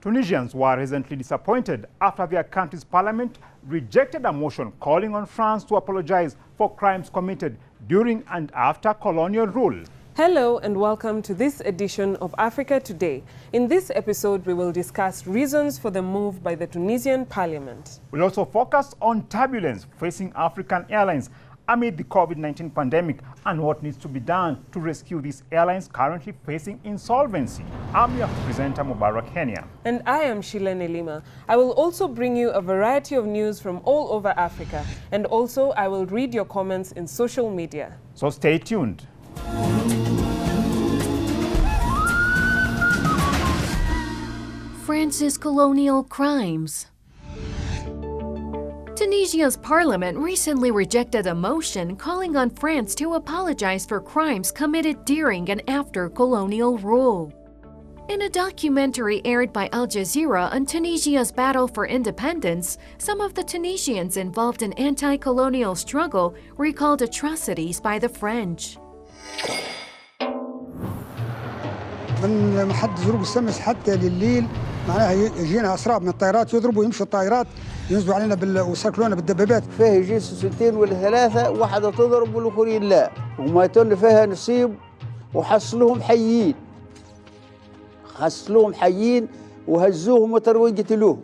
Tunisians were recently disappointed after their country's parliament rejected a motion calling on France to apologize for crimes committed during and after colonial rule. Hello and welcome to this edition of Africa Today. In this episode, we will discuss reasons for the move by the Tunisian parliament. We'll also focus on turbulence facing African airlines amid the COVID-19 pandemic and what needs to be done to rescue these airlines currently facing insolvency. I'm your presenter, Mubarak Kenya. And I am Sheila Nelima. I will also bring you a variety of news from all over Africa. And also, I will read your comments in social media. So stay tuned. France's colonial crimes. Tunisia's parliament recently rejected a motion calling on France to apologize for crimes committed during and after colonial rule. In a documentary aired by Al Jazeera on Tunisia's battle for independence, some of the Tunisians involved in anti-colonial struggle recalled atrocities by the French. من حد ضروب الشمس حتى لليل معناها يجينا اسراب من الطائرات يضربوا يمشوا الطائرات ينزلوا علينا ويسركلونا بالدبابات. فيه يجي سنتين ولا ثلاثه واحده تضرب والاخرين لا وماتوا فيها نصيب وحصلوهم حيين وهزوهم وتروي قتلوهم.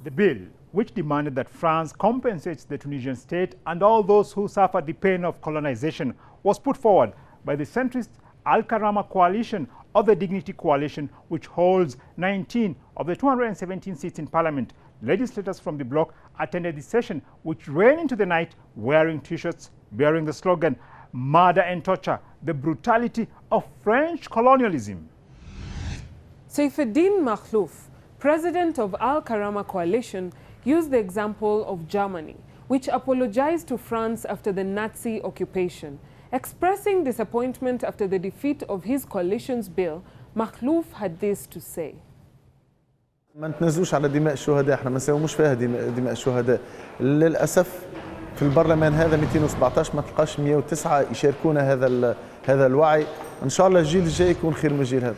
The bill, which demanded that France compensates the Tunisian state and all those who suffered the pain of colonization, was put forward by the centrist Al-Karama coalition or the Dignity Coalition, which holds 19 of the 217 seats in parliament. Legislators from the bloc attended the session, which ran into the night wearing T-shirts bearing the slogan, "Murder and torture, the brutality of French colonialism." Seyfeddin Makhlouf, president of Al-Karama coalition, used the example of Germany, which apologized to France after the Nazi occupation. Expressing disappointment after the defeat of his coalition's bill, Makhlouf had this to say. ما نتنازلوش على دماء الشهداء، احنا ما نساوموش فيها دماء الشهداء. للاسف في البرلمان هذا 217 ما تلقاش 109 يشاركونا هذا الوعي. ان شاء الله الجيل الجاي يكون خير من الجيل هذا.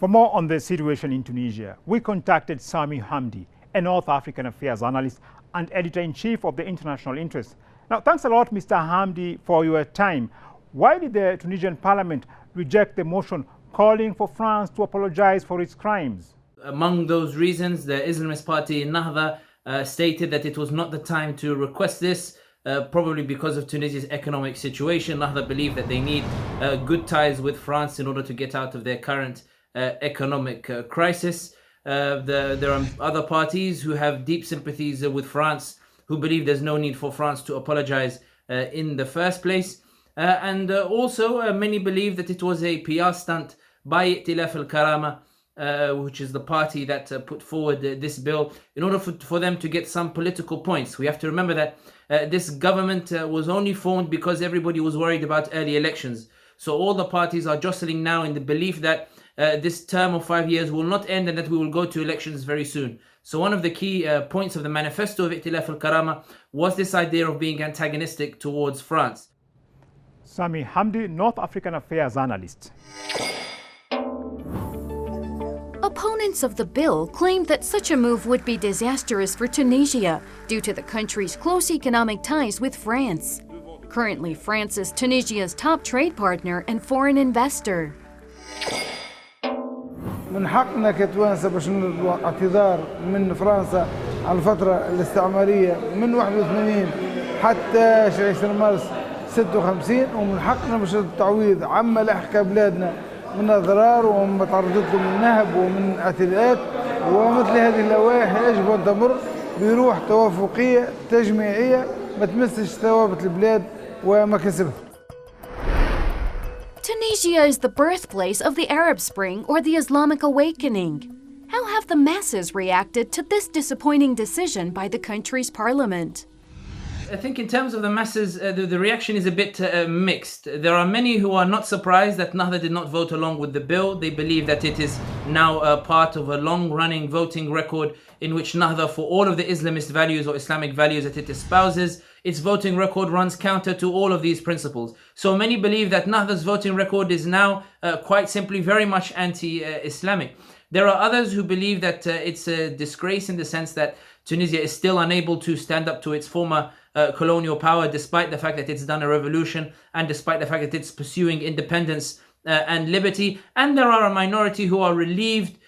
For more on the situation in Tunisia, we contacted Sami Hamdi, a North African affairs analyst and editor-in-chief of the International Interest. Now, thanks a lot, Mr. Hamdi, for your time. Why did the Tunisian parliament reject the motion calling for France to apologize for its crimes? Among those reasons, the Islamist party Nahda stated that it was not the time to request this, probably because of Tunisia's economic situation. Nahda believe that they need good ties with France in order to get out of their current economic crisis. There are other parties who have deep sympathies with France, who believe there's no need for France to apologize in the first place. And also many believe that it was a PR stunt by Itilaf al-Karama, which is the party that put forward this bill, in order for them to get some political points. We have to remember that this government was only formed because everybody was worried about early elections. So all the parties are jostling now in the belief that this term of 5 years will not end and that we will go to elections very soon. So one of the key points of the manifesto of Itilaf al-Karama was this idea of being antagonistic towards France. Sami Hamdi, North African affairs analyst. Opponents of the bill claimed that such a move would be disastrous for Tunisia due to the country's close economic ties with France. Currently, France is Tunisia's top trade partner and foreign investor. من حقنا كتوانسة باش اعتذار من فرنسا على الفترة الاستعمارية من 81 حتى 20 مارس 56 ومن حقنا باش التعويض عما لحق بلادنا من اضرار وما تعرضت له من نهب ومن اعتداءات ومثل هذه اللوائح يجب ان تمر بروح توافقية تجميعية ما تمسش ثوابت البلاد ومكاسبها. Tunisia is the birthplace of the Arab Spring or the Islamic Awakening. How have the masses reacted to this disappointing decision by the country's parliament? I think in terms of the masses, the reaction is a bit mixed. There are many who are not surprised that Nahda did not vote along with the bill. They believe that it is now a part of a long-running voting record in which Nahda, for all of the Islamist values or Islamic values that it espouses, its voting record runs counter to all of these principles. So many believe that Nahda's voting record is now quite simply very much anti-Islamic. There are others who believe that it's a disgrace in the sense that Tunisia is still unable to stand up to its former colonial power, despite the fact that it's done a revolution and despite the fact that it's pursuing independence and liberty. And there are a minority who are relieved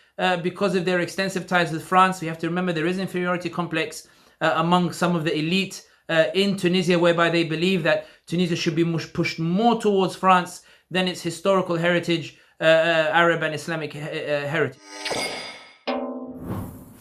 because of their extensive ties with France. We have to remember there is inferiority complex among some of the elite in Tunisia, whereby they believe that Tunisia should be pushed more towards France than its historical heritage, Arab and Islamic heritage.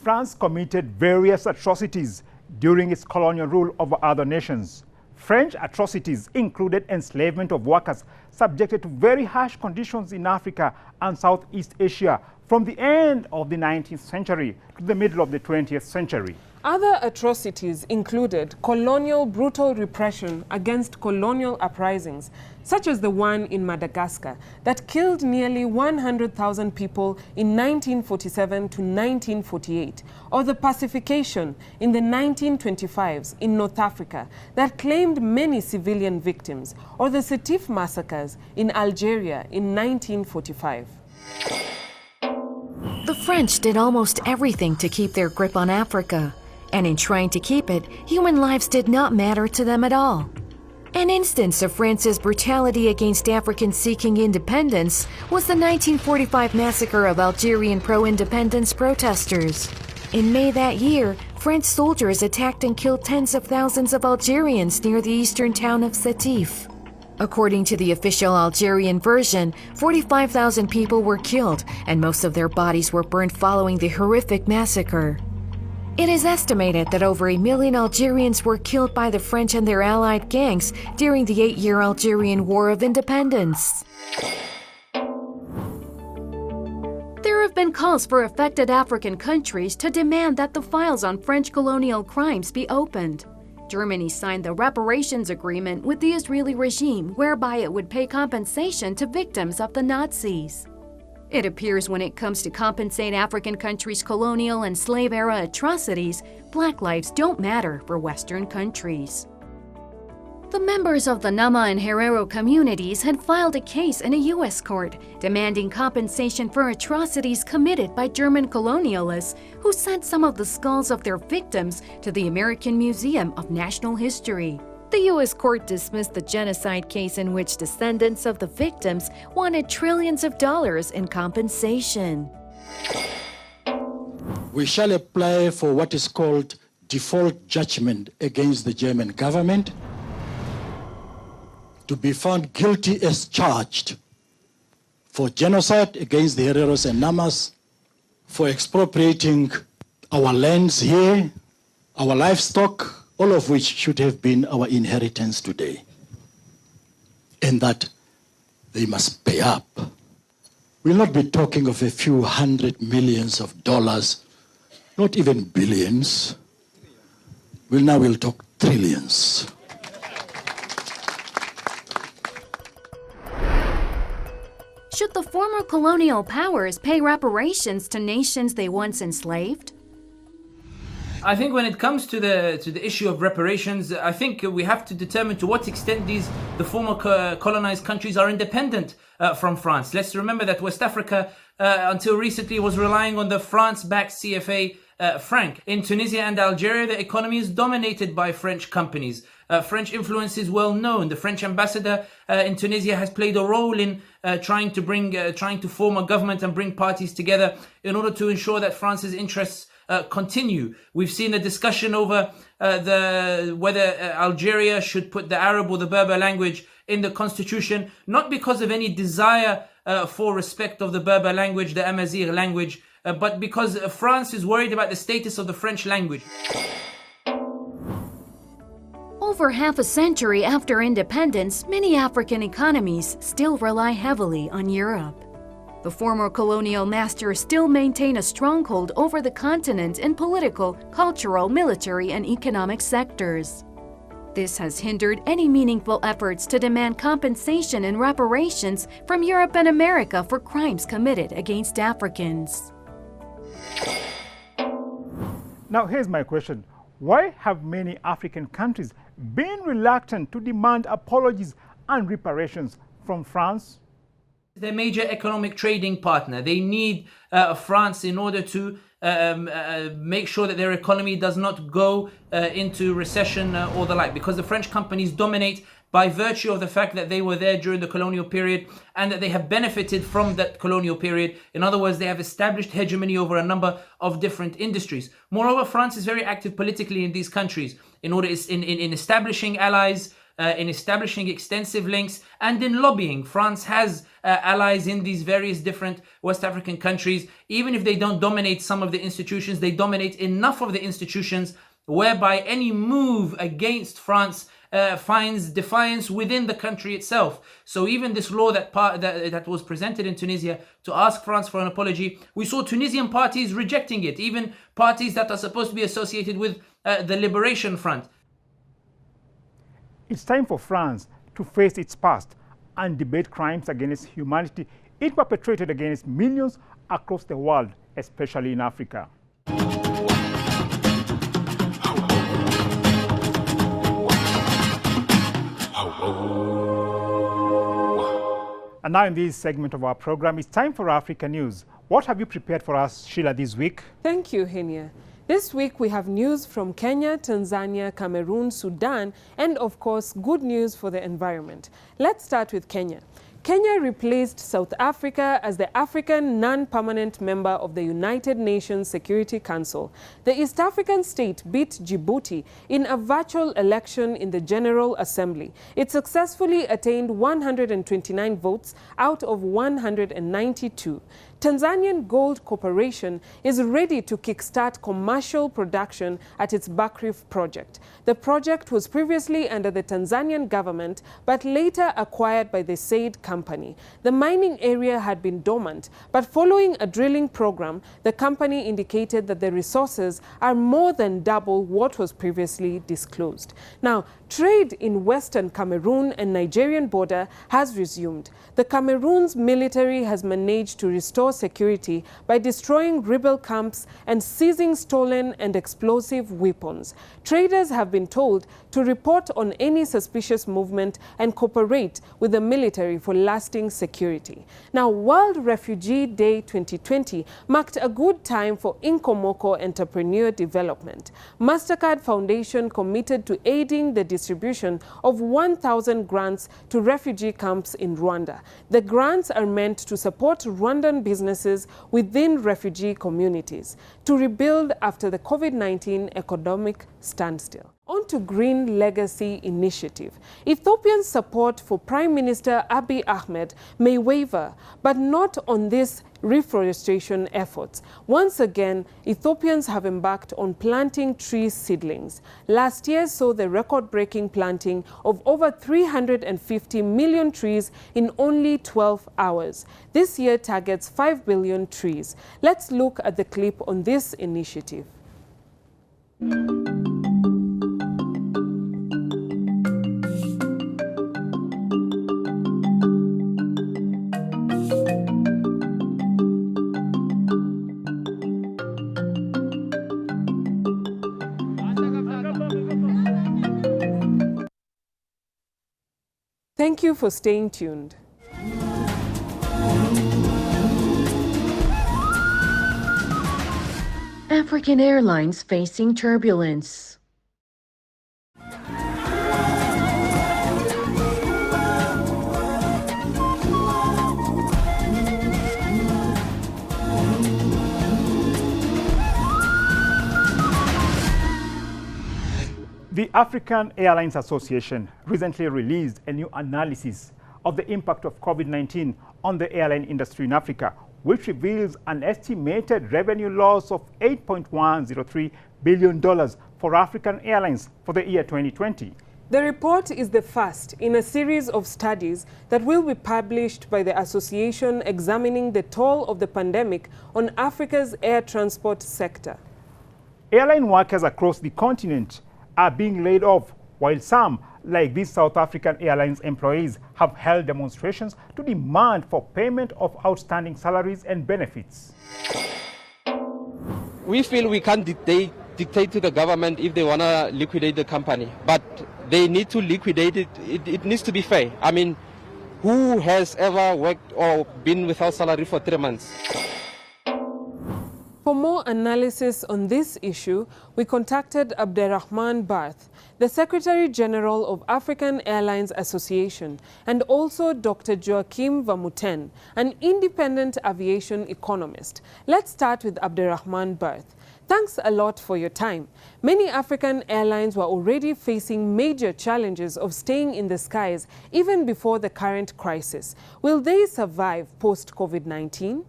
France committed various atrocities during its colonial rule over other nations. French atrocities included enslavement of workers subjected to very harsh conditions in Africa and Southeast Asia from the end of the 19th century to the middle of the 20th century. Other atrocities included colonial brutal repression against colonial uprisings, such as the one in Madagascar that killed nearly 100,000 people in 1947 to 1948, or the pacification in the 1925s in North Africa that claimed many civilian victims, or the Sétif massacres in Algeria in 1945. The French did almost everything to keep their grip on Africa. And in trying to keep it, human lives did not matter to them at all. An instance of France's brutality against Africans seeking independence was the 1945 massacre of Algerian pro-independence protesters. In May that year, French soldiers attacked and killed tens of thousands of Algerians near the eastern town of Sétif. According to the official Algerian version, 45,000 people were killed, and most of their bodies were burned following the horrific massacre. It is estimated that over 1 million Algerians were killed by the French and their allied gangs during the 8-year Algerian War of Independence. There have been calls for affected African countries to demand that the files on French colonial crimes be opened. Germany signed the reparations agreement with the Israeli regime, whereby it would pay compensation to victims of the Nazis. It appears when it comes to compensate African countries' colonial and slave-era atrocities, black lives don't matter for Western countries. The members of the Nama and Herero communities had filed a case in a U.S. court demanding compensation for atrocities committed by German colonialists who sent some of the skulls of their victims to the American Museum of National History. The U.S. court dismissed the genocide case in which descendants of the victims wanted trillions of dollars in compensation. We shall apply for what is called default judgment against the German government to be found guilty as charged for genocide against the Hereros and Namas, for expropriating our lands here, our livestock, all of which should have been our inheritance today, and that they must pay up. We'll not be talking of a few $100 million, not even billions. We'll talk trillions. Should the former colonial powers pay reparations to nations they once enslaved? I think when it comes to the issue of reparations, I think we have to determine to what extent the former colonized countries are independent from France. Let's remember that West Africa, until recently, was relying on the France-backed CFA franc. In Tunisia and Algeria, the economy is dominated by French companies. French influence is well known. The French ambassador in Tunisia has played a role in trying to form a government and bring parties together in order to ensure that France's interests continue. We've seen a discussion over whether Algeria should put the Arab or the Berber language in the constitution, not because of any desire for respect of the Berber language, the Amazigh language, but because France is worried about the status of the French language. Over half a century after independence, many African economies still rely heavily on Europe. The former colonial masters still maintain a stronghold over the continent in political, cultural, military, and economic sectors. This has hindered any meaningful efforts to demand compensation and reparations from Europe and America for crimes committed against Africans. Now here's my question. Why have many African countries being reluctant to demand apologies and reparations from France? Their major economic trading partner. They need France in order to make sure that their economy does not go into recession or the like, because the French companies dominate by virtue of the fact that they were there during the colonial period and that they have benefited from that colonial period. In other words, they have established hegemony over a number of different industries. Moreover, France is very active politically in these countries in establishing allies, in establishing extensive links, and in lobbying. France has allies in these various different West African countries. Even if they don't dominate some of the institutions, they dominate enough of the institutions whereby any move against France finds defiance within the country itself. So even this law that was presented in Tunisia to ask France for an apology, we saw Tunisian parties rejecting it, even parties that are supposed to be associated with the Liberation Front. It's time for France to face its past and debate crimes against humanity it perpetrated against millions across the world, especially in Africa. And now in this segment of our program, it's time for Africa News. What have you prepared for us, Sheila, this week? Thank you, Henia. This week we have news from Kenya, Tanzania, Cameroon, Sudan, and of course, good news for the environment. Let's start with Kenya. Kenya replaced South Africa as the African non-permanent member of the United Nations Security Council. The East African state beat Djibouti in a virtual election in the General Assembly. It successfully attained 129 votes out of 192. Tanzanian Gold Corporation is ready to kickstart commercial production at its Buckreef project. The project was previously under the Tanzanian government, but later acquired by the said company. The mining area had been dormant, but following a drilling program, the company indicated that the resources are more than double what was previously disclosed. Now, trade in Western Cameroon and Nigerian border has resumed. The Cameroon's military has managed to restore security by destroying rebel camps and seizing stolen and explosive weapons. Traders have been told to report on any suspicious movement and cooperate with the military for lasting security. Now, World Refugee Day 2020 marked a good time for Inkomoko entrepreneur development. MasterCard Foundation committed to aiding the distribution of 1,000 grants to refugee camps in Rwanda. The grants are meant to support Rwandan businesses within refugee communities to rebuild after the COVID-19 economic standstill. On to Green Legacy Initiative. Ethiopia's support for Prime Minister Abiy Ahmed may waver, but not on this reforestation efforts. Once again, Ethiopians have embarked on planting tree seedlings. Last year saw the record-breaking planting of over 350 million trees in only 12 hours. This year targets 5 billion trees. Let's look at the clip on this initiative. Thank you for staying tuned. African Airlines facing turbulence. The African Airlines Association recently released a new analysis of the impact of COVID-19 on the airline industry in Africa, which reveals an estimated revenue loss of $8.103 billion for African airlines for the year 2020. The report is the first in a series of studies that will be published by the association examining the toll of the pandemic on Africa's air transport sector. Airline workers across the continent are being laid off, while some, like these South African Airlines employees, have held demonstrations to demand for payment of outstanding salaries and benefits. We feel we can't dictate to the government if they want to liquidate the company, but they need to liquidate it. It needs to be fair. I mean, who has ever worked or been without salary for 3 months? For more analysis on this issue, we contacted Abderrahman Barth, the Secretary General of African Airlines Association, and also Dr. Joachim Vamuten, an independent aviation economist. Let's start with Abderrahman Barth. Thanks a lot for your time. Many African airlines were already facing major challenges of staying in the skies even before the current crisis. Will they survive post-COVID-19?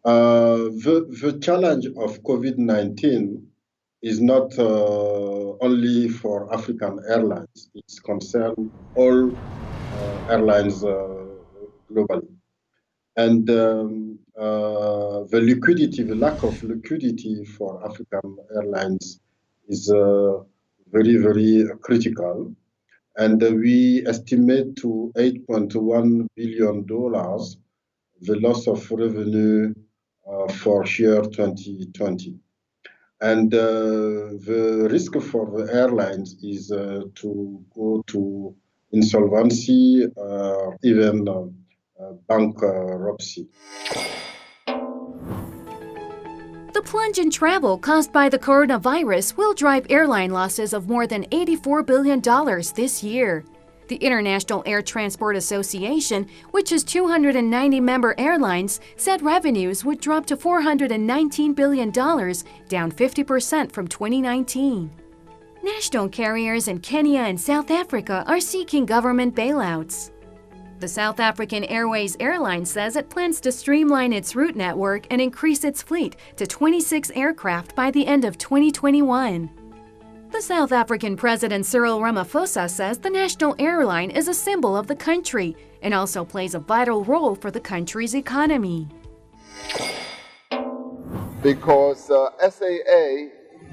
The challenge of COVID-19 is not only for African airlines. It's concerned all airlines globally. And the liquidity, the lack of liquidity for African airlines is very, very critical. And we estimate to $8.1 billion the loss of revenue for year 2020. And the risk for the airlines is to go to insolvency, even bankruptcy. The plunge in travel caused by the coronavirus will drive airline losses of more than $84 billion this year. The International Air Transport Association, which has 290 member airlines, said revenues would drop to $419 billion, down 50% from 2019. National carriers in Kenya and South Africa are seeking government bailouts. The South African Airways airline says it plans to streamline its route network and increase its fleet to 26 aircraft by the end of 2021. The South African President Cyril Ramaphosa says the national airline is a symbol of the country and also plays a vital role for the country's economy. Because SAA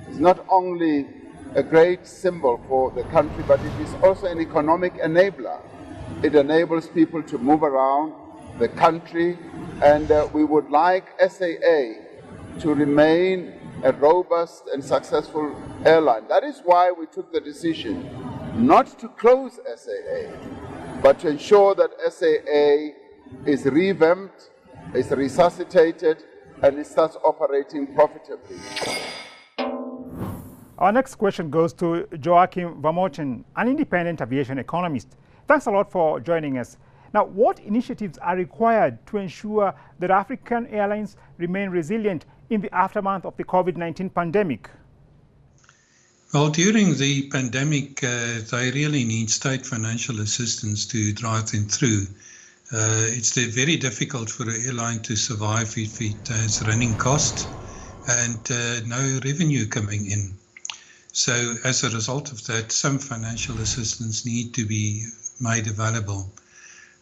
is not only a great symbol for the country, but it is also an economic enabler. It enables people to move around the country, and we would like SAA to remain a robust and successful airline. That is why we took the decision not to close SAA, but to ensure that SAA is revamped, is resuscitated, and it starts operating profitably. Our next question goes to Joachim Vamuten, an independent aviation economist. Thanks a lot for joining us. Now, what initiatives are required to ensure that African airlines remain resilient in the aftermath of the COVID-19 pandemic? Well, during the pandemic, they really need state financial assistance to drive them through. It's very difficult for an airline to survive if it has running costs and no revenue coming in. So as a result of that, some financial assistance need to be made available.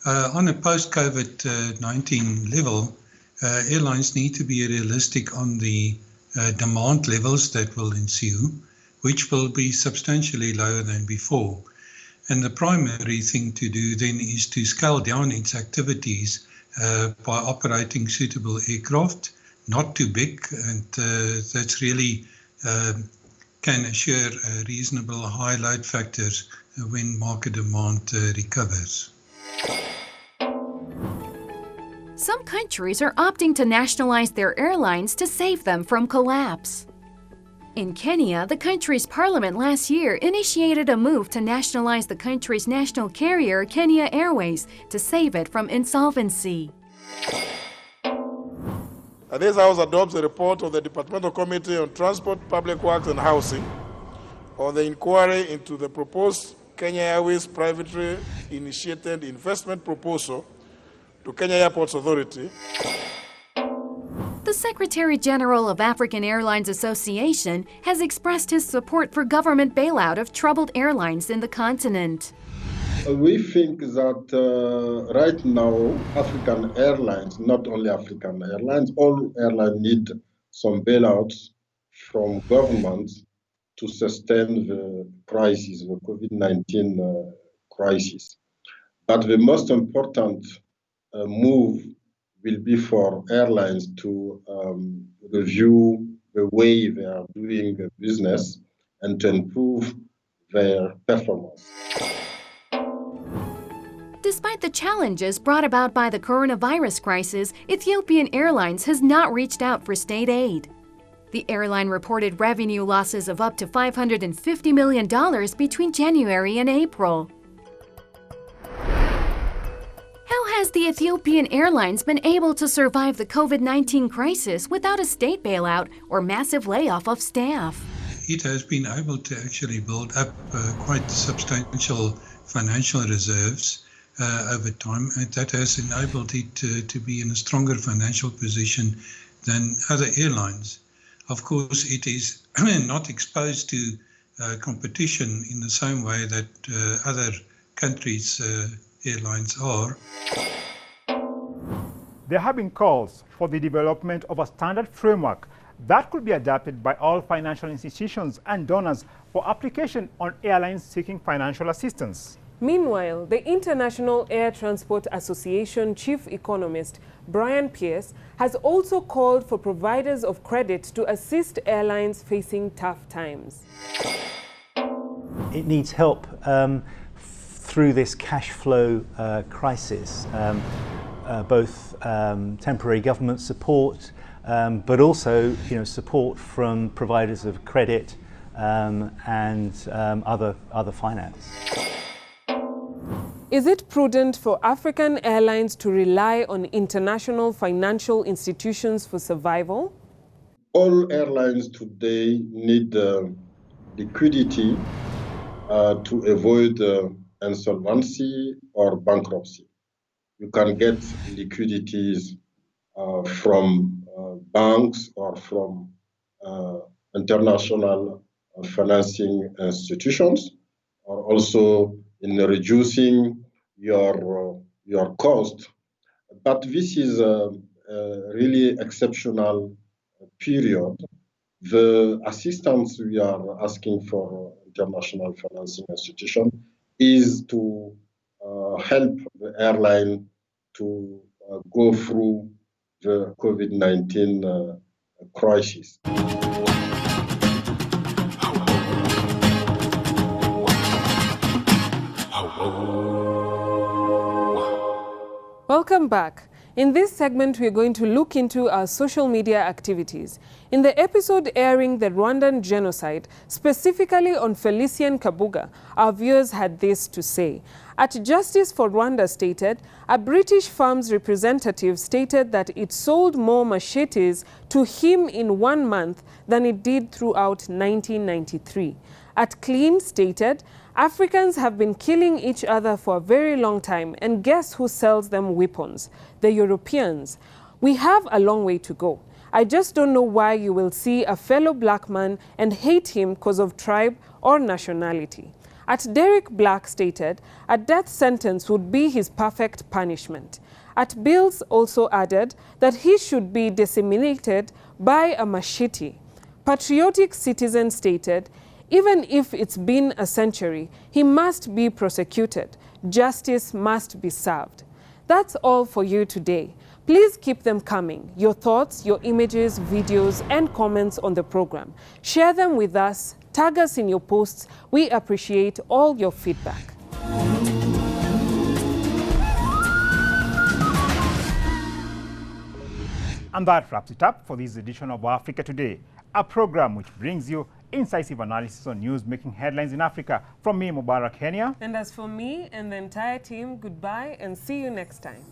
On a post-COVID-19 level, airlines need to be realistic on the demand levels that will ensue, which will be substantially lower than before. And the primary thing to do then is to scale down its activities by operating suitable aircraft, not too big, and that's really can assure reasonable high load factors when market demand recovers. Some countries are opting to nationalize their airlines to save them from collapse. In Kenya, the country's parliament last year initiated a move to nationalize the country's national carrier, Kenya Airways, to save it from insolvency. This House adopts a report of the Departmental Committee on Transport, Public Works and Housing on the inquiry into the proposed Kenya Airways privately initiated investment proposal to Kenya Airports Authority. The Secretary General of African Airlines Association has expressed his support for government bailout of troubled airlines in the continent. We think that right now, African airlines, not only African airlines, all airlines need some bailouts from governments to sustain the crisis, the COVID-19 crisis. But the most important move will be for airlines to review the way they are doing business and to improve their performance. Despite the challenges brought about by the coronavirus crisis, Ethiopian Airlines has not reached out for state aid. The airline reported revenue losses of up to $550 million between January and April. How has the Ethiopian Airlines been able to survive the COVID-19 crisis without a state bailout or massive layoff of staff? It has been able to actually build up quite substantial financial reserves over time, and that has enabled it to be in a stronger financial position than other airlines. Of course, it is not exposed to competition in the same way that other countries' airlines are. There have been calls for the development of a standard framework that could be adopted by all financial institutions and donors for application on airlines seeking financial assistance. Meanwhile, the International Air Transport Association chief economist Brian Pierce has also called for providers of credit to assist airlines facing tough times. It needs help through this cash flow crisis, both temporary government support, but also support from providers of credit and other finance. Is it prudent for African airlines to rely on international financial institutions for survival? All airlines today need liquidity to avoid insolvency or bankruptcy. You can get liquidities from banks or from international financing institutions, or also in reducing your cost. But this is a really exceptional period. The assistance we are asking for international financing institutions is to help the airline to go through the COVID-19 crisis. Welcome back. In this segment, we're going to look into our social media activities. In the episode airing the Rwandan genocide, specifically on Felician Kabuga, our viewers had this to say. At Justice for Rwanda stated, a British firm's representative stated that it sold more machetes to him in 1 month than it did throughout 1993. At Clean stated, Africans have been killing each other for a very long time, and guess who sells them weapons? The Europeans. We have a long way to go. I just don't know why you will see a fellow black man and hate him because of tribe or nationality. At Derek Black stated, a death sentence would be his perfect punishment. At Bills also added that he should be disseminated by a machete. Patriotic Citizen stated, even if it's been a century, he must be prosecuted. Justice must be served. That's all for you today. Please keep them coming. Your thoughts, your images, videos, and comments on the program. Share them with us. Tag us in your posts. We appreciate all your feedback. And that wraps it up for this edition of Africa Today, a program which brings you incisive analysis on news making headlines in Africa. From me, Mubarak Kenya. And as for me and the entire team, goodbye and see you next time.